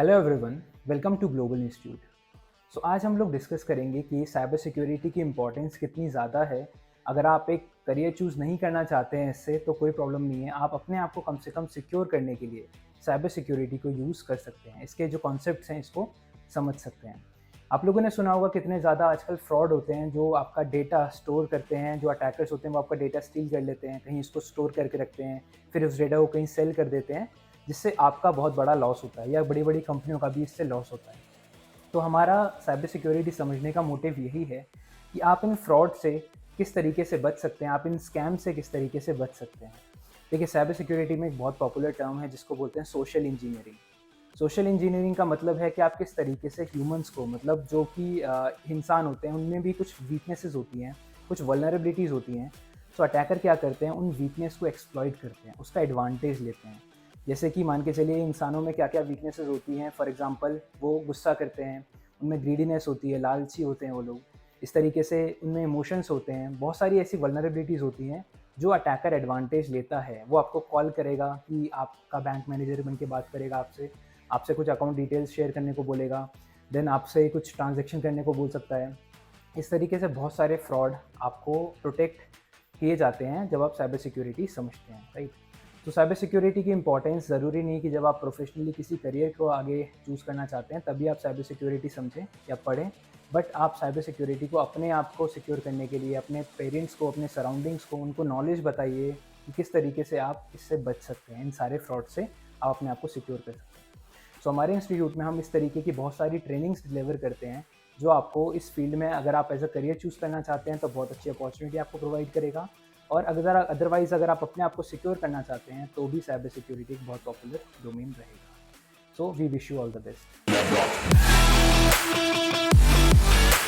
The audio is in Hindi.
Hello everyone, welcome to global institute. So आज हम लोग डिस्कस करेंगे कि साइबर सिक्योरिटी की इम्पोर्टेंस कितनी ज़्यादा है। अगर आप एक करियर चूज़ नहीं करना चाहते हैं इससे तो कोई प्रॉब्लम नहीं है, आप अपने आप को कम से कम सिक्योर करने के लिए साइबर सिक्योरिटी को यूज़ कर सकते हैं। इसके जो कॉन्सेप्ट्स हैं इसको समझ सकते हैं। आप लोगों ने सुना होगा कितने ज़्यादा आजकल फ्रॉड होते हैं जो आपका डेटा स्टोर करते हैं। जो अटैकर्स होते हैं वो आपका डेटा स्टील कर लेते हैं, कहीं इसको स्टोर करके रखते हैं, फिर उस डेटा को कहीं सेल कर देते हैं, जिससे आपका बहुत बड़ा लॉस होता है या बड़ी बड़ी कंपनियों का भी इससे लॉस होता है। तो हमारा साइबर सिक्योरिटी समझने का मोटिव यही है कि आप इन फ्रॉड से किस तरीके से बच सकते हैं, आप इन स्कैम से किस तरीके से बच सकते हैं। देखिए, साइबर सिक्योरिटी में एक बहुत पॉपुलर टर्म है जिसको बोलते हैं सोशल इंजीनियरिंग। सोशल इंजीनियरिंग का मतलब है कि आप किस तरीके से ह्यूमंस को, मतलब जो कि इंसान होते हैं उनमें भी कुछ वीकनेसेस होती हैं, कुछ वल्नरेबिलिटीज़ होती हैं। तो अटैकर क्या करते हैं, उन वीकनेस को एक्सप्लॉइट करते हैं, उसका एडवांटेज लेते हैं। जैसे कि मान के चलिए इंसानों में क्या क्या वीकनेसेस होती हैं। फॉर एग्जांपल, वो गुस्सा करते हैं, उनमें ग्रीडीनेस होती है, लालची होते हैं वो लोग। इस तरीके से उनमें इमोशंस होते हैं, बहुत सारी ऐसी वल्नरेबिलिटीज़ होती हैं जो अटैकर एडवांटेज लेता है। वो आपको कॉल करेगा कि आपका बैंक मैनेजर बन के बात करेगा आपसे, आपसे कुछ अकाउंट डिटेल्स शेयर करने को बोलेगा, देन आपसे कुछ ट्रांजैक्शन करने को बोल सकता है। इस तरीके से बहुत सारे फ्रॉड आपको प्रोटेक्ट किए जाते हैं जब आप साइबर सिक्योरिटी समझते हैं, राइट। तो साइबर सिक्योरिटी की इंपॉर्टेंस ज़रूरी नहीं कि जब आप प्रोफेशनली किसी करियर को आगे चूज़ करना चाहते हैं तभी आप साइबर सिक्योरिटी समझें या पढ़ें। बट आप साइबर सिक्योरिटी को अपने आप को सिक्योर करने के लिए अपने पेरेंट्स को, अपने सराउंडिंग्स को, उनको नॉलेज बताइए कि किस तरीके से आप इससे बच सकते हैं, इन सारे फ्रॉड से आप अपने आप को सिक्योर कर सकते हैं। सो हमारे इंस्टीट्यूट में हम इस तरीके की बहुत सारी ट्रेनिंग्स डिलीवर करते हैं जो आपको इस फील्ड में, अगर आप एज अ करियर चूज़ करना चाहते हैं तो बहुत अच्छी अपॉर्चुनिटी आपको प्रोवाइड करेगा। और अदरवाइज़ अगर आप अपने आप को सिक्योर करना चाहते हैं तो भी साइबर सिक्योरिटी एक बहुत पॉपुलर डोमेन रहेगा। So we wish you all the best.